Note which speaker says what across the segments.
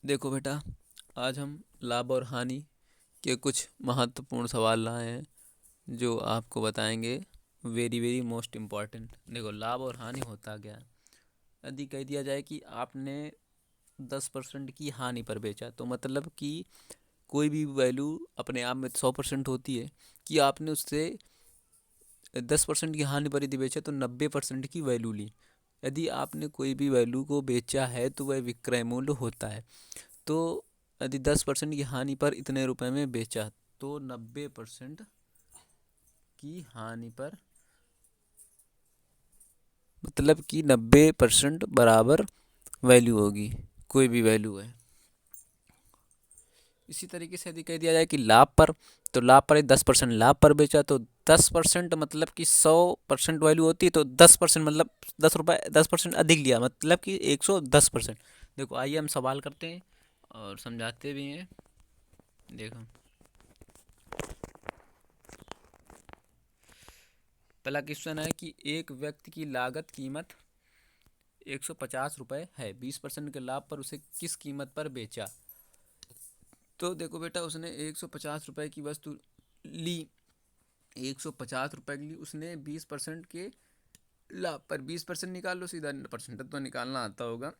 Speaker 1: देखो बेटा, आज हम लाभ और हानि के कुछ महत्वपूर्ण सवाल लाए हैं जो आपको बताएंगे। Very very most important. देखो, लाभ और हानि होता क्या है। यदि कह दिया जाए कि आपने 10% की हानि पर बेचा, तो मतलब कि कोई भी वैल्यू अपने आप में 100% होती है, कि आपने उससे 10% की हानि पर यदि बेचा तो 90% की वैल्यू ली। यदि आपने कोई भी वैल्यू को बेचा है तो वह विक्रय मूल्य होता है। तो यदि 10% की हानि पर इतने रुपए में बेचा, तो 90% की हानि पर, मतलब कि 90% बराबर वैल्यू होगी, कोई भी वैल्यू है। इसी तरीके से यदि कह दिया जाए कि लाभ पर, तो लाभ पर 10% लाभ पर बेचा, तो 10% मतलब कि 100% वैल्यू होती है, तो 10% मतलब 10 रुपये, 10% अधिक लिया, मतलब कि 110%। देखो, आइए हम सवाल करते हैं और समझाते भी हैं। देखो, पहला क्वेश्चन है कि एक व्यक्ति की लागत कीमत 150 रुपये है, 20% के लाभ पर उसे किस कीमत पर बेचा। तो देखो बेटा, उसने 150 रुपये की वस्तु ली, 150 रुपये की ली उसने, 20% के लाभ पर 20% निकाल लो, सीधा परसेंटेज तो निकालना आता होगा।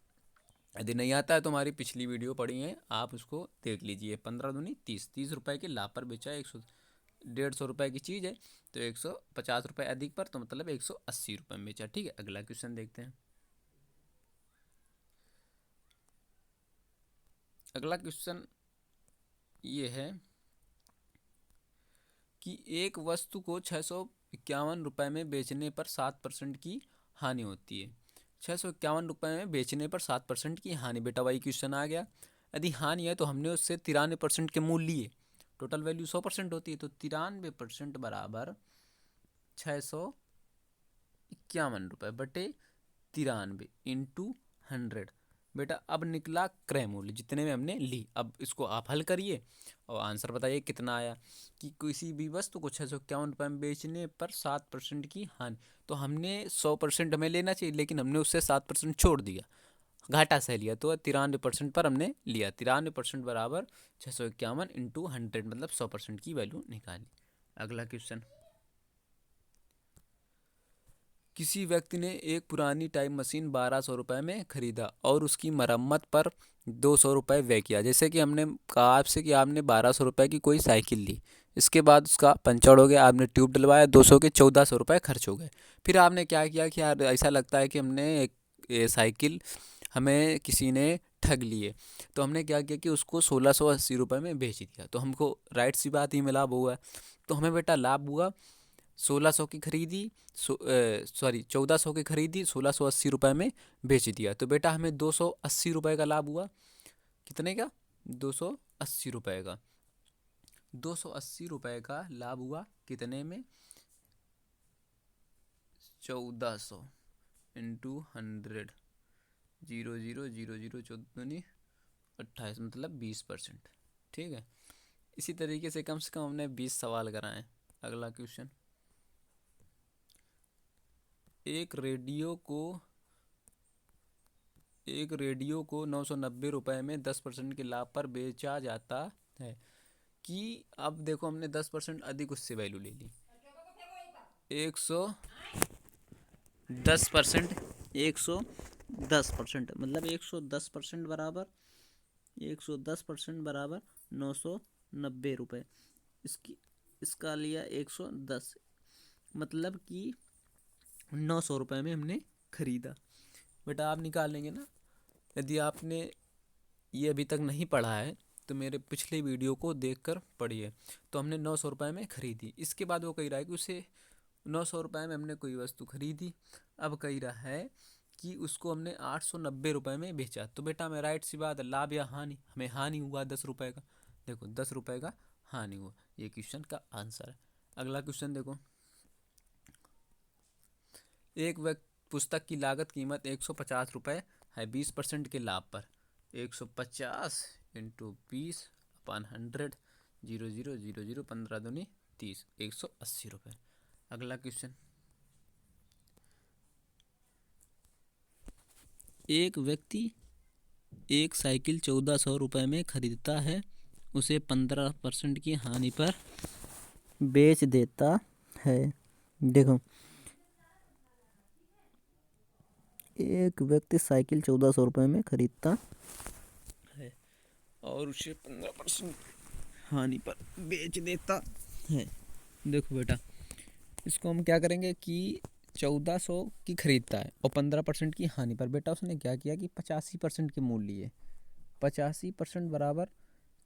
Speaker 1: यदि नहीं आता है तो हमारी पिछली वीडियो पड़ी है, आप उसको देख लीजिए। 15 दूनी 30, 30 रुपये के लाभ पर बेचा है। 150 की चीज़ है, तो 150 रुपये अधिक पर, तो मतलब 180 रुपये में बेचा। ठीक है, अगला क्वेश्चन देखते हैं। अगला क्वेश्चन ये है कि एक वस्तु को 651 रुपये में बेचने पर 7% की हानि होती है। 651 रुपये में बेचने पर 7% की हानि, बेटा वही क्वेश्चन आ गया। यदि हानि है तो हमने उससे 93% के मूल लिए। टोटल वैल्यू 100% होती है, तो 93% बराबर 651 रुपये बटे 93 × 100। बेटा अब निकला क्रय मूल्य, जितने में हमने ली। अब इसको आप हल करिए और आंसर बताइए कितना आया। कि किसी भी वस्तु को 651 रुपये में बेचने पर 7% की हानि, तो हमने 100% हमें लेना चाहिए, लेकिन हमने उससे 7% छोड़ दिया, घाटा सह लिया, तो 93% पर हमने लिया। 93% बराबर 651 × 100, मतलब 100% की वैल्यू निकाली। अगला क्वेश्चन, किसी व्यक्ति ने एक पुरानी टाइम मशीन 1200 रुपये में खरीदा और उसकी मरम्मत पर 200 रुपये व्यय किया। जैसे कि हमने कहा आपसे कि आपने 1200 रुपये की कोई साइकिल ली, इसके बाद उसका पंचर हो गया, आपने ट्यूब डलवाया, 200 के 1400 रुपये खर्च हो गए। फिर आपने क्या किया कि यार ऐसा लगता है कि हमने एक ये साइकिल हमें किसी ने ठग लिए, तो हमने क्या किया कि उसको 1680 रुपये में बेच दिया। तो हमको राइट सी बात ही में लाभ हुआ। तो हमें बेटा लाभ हुआ 1600 की खरीदी, सॉरी 1400 की खरीदी, 1680 रुपये में बेच दिया। तो बेटा हमें 280 रुपये का लाभ हुआ। कितने का? 280 रुपये का। 280 रुपये का लाभ हुआ कितने में? 1400 × 100, 0000, 14×2 = 28, मतलब 20%। ठीक है, इसी तरीके से कम हमने 20 सवाल कराएं। अगला क्वेश्चन, एक रेडियो को 990 रुपये में 10% के लाभ पर बेचा जाता है। कि अब देखो, हमने 10% अधिक उससे वैल्यू ले ली। 110%, 110% मतलब 110% बराबर, 110% बराबर 990 रुपये। इसका लिया 110, मतलब कि 900 रुपये में हमने खरीदा। बेटा आप निकाल लेंगे ना। यदि आपने ये अभी तक नहीं पढ़ा है तो मेरे पिछले वीडियो को देखकर पढ़िए। तो हमने 900 रुपये में खरीदी, इसके बाद वो कह रहा है कि उसे 900 रुपये में हमने कोई वस्तु खरीदी। अब कह रहा है कि उसको हमने 890 रुपये में बेचा। तो बेटा हमें राइट सी बात है, लाभ या हानि? हमें हानि हुआ 10 रुपये का। देखो 10 रुपये का हानि हुआ, ये क्वेश्चन का आंसर है। अगला क्वेश्चन देखो, एक व्यक्ति पुस्तक की लागत कीमत 150 रुपये है, 20% के लाभ पर। 150 × 20/100, 0000, 15×2 = 30, 180 रुपये। अगला क्वेश्चन, एक व्यक्ति एक साइकिल 1400 रुपये में खरीदता है, उसे 15% की हानि पर बेच देता है। देखो, एक व्यक्ति साइकिल 1400 रुपये में खरीदता है और उसे 15% हानि पर बेच देता है। देखो बेटा, इसको हम क्या करेंगे कि 1400 की खरीदता है और 15% की हानि पर। बेटा उसने क्या किया कि 85% के मूल्य लिए। 85% बराबर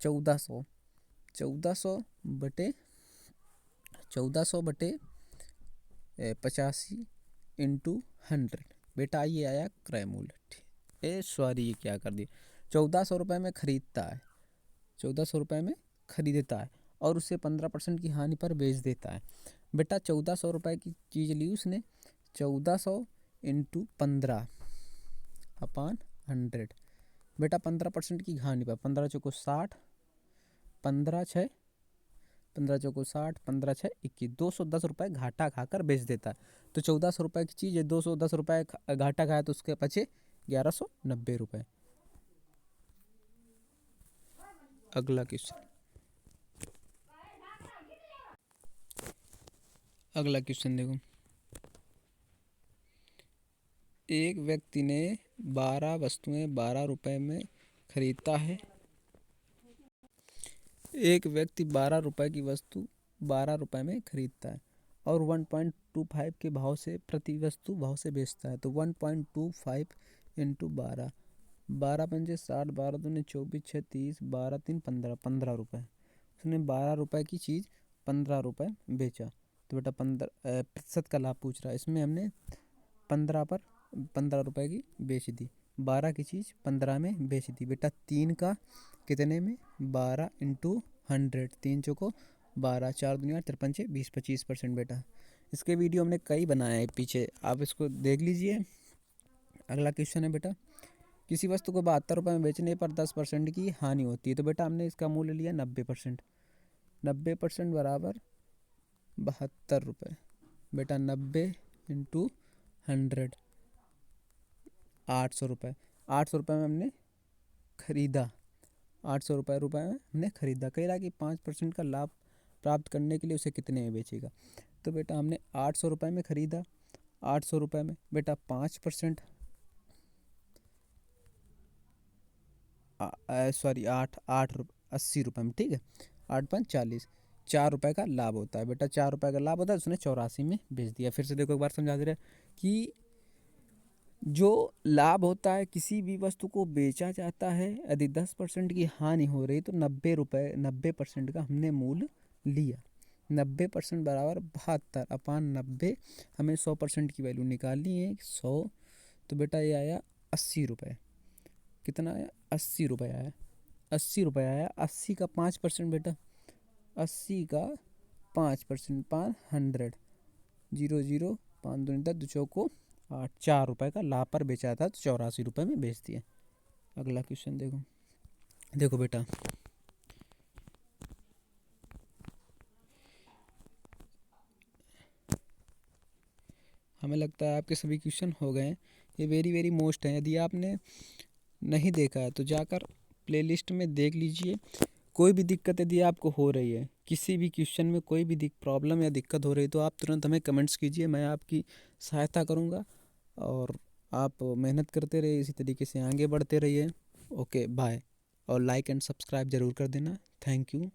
Speaker 1: 1400। 1400 बटे 85 इंटू 100। बेटा ये आया क्रय मूल्य। सॉरी, ये क्या कर दिया, 1400 रुपये में खरीदता है, 1400 रुपये में खरीदता है और उसे 15% की हानि पर बेच देता है। बेटा 1400 रुपये की चीज़ ली उसने, 1400 इंटू 15 अपान 100। बेटा 15% की हानि पर, 15 चौको 60, 15 छः 60, 15 छः 21, 210 रुपये घाटा खाकर बेच देता है। तो 1400 रुपये की चीज़ है, 210 रुपये घाटा खाया तो उसके बचे 1190 रुपये। अगला क्वेश्चन, अगला क्वेश्चन देखो, एक व्यक्ति ने 12 वस्तुएं 12 रुपये में खरीदता है। एक व्यक्ति 12 रुपये की वस्तु 12 रुपये में खरीदता है और 1.25 के भाव से प्रति वस्तु भाव से बेचता है। तो 1.25 इंटू 12, 12 पंजे 60, 12 दूनी 24, 6 30, 12 3 15, 15 रुपये। उसने 12 रुपये की चीज़ 15 रुपये बेचा। तो बेटा 15 प्रतिशत का लाभ पूछ रहा है, इसमें हमने 15 पर 15 रुपये की बेच दी, 12 की चीज़ 15 में बेच दी। बेटा 3 का कितने में, 12 इंटू 100, 3 चौको 12, 4 दुनिया 53 छः 20, 25%। बेटा इसके वीडियो हमने कई बनाए हैं पीछे, आप इसको देख लीजिए। अगला क्वेश्चन है बेटा, किसी वस्तु को 72 रुपये में बेचने पर 10% की हानि होती है। तो बेटा हमने इसका मूल्य लिया 90%। 90% बराबर 72 रुपये। बेटा 90 इंटू 100, 800 रुपये। 800 रुपये में हमने खरीदा, 800 रुपये में हमने खरीदा। कह रहा कि 5% का लाभ प्राप्त करने के लिए उसे कितने में बेचेगा। तो बेटा हमने 800 रुपये में खरीदा, 800 रुपये में बेटा 5%, सॉरी 80 रुपये में, ठीक है, 8×5 = 40, 4 रुपये का लाभ होता है। बेटा 4 रुपये का लाभ होता है, उसने 84 में बेच दिया। फिर से देखो, एक बार समझा दे रहे कि जो लाभ होता है किसी भी वस्तु को बेचा जाता है, यदि 10% की हानि हो रही तो 90% का हमने मूल्य लिया। 90% बराबर 72 अपान 90, हमें 100% की वैल्यू निकालनी है 100। तो बेटा ये आया 80 रुपये। कितना आया, 80 रुपये आया, 80 रुपये आया। 80 का 5% बेटा, 80 का 5%, 500, 0 0 5 दूनी 10, 2 चौको 8, 4 रुपये का लाभ पर बेचा था तो 84 रुपये में बेच दिया। अगला क्वेश्चन देखो, देखो बेटा, हमें लगता है आपके सभी क्वेश्चन हो गए हैं। ये वेरी वेरी मोस्ट हैं, यदि आपने नहीं देखा है तो जाकर प्लेलिस्ट में देख लीजिए। कोई भी दिक्कत यदि आपको हो रही है, किसी भी क्वेश्चन में कोई भी प्रॉब्लम या दिक्कत हो रही है तो आप तुरंत हमें कमेंट्स कीजिए, मैं आपकी सहायता करूँगा। और आप मेहनत करते रहिए, इसी तरीके से आगे बढ़ते रहिए। ओके बाय, और लाइक एंड सब्सक्राइब ज़रूर कर देना। Thank you.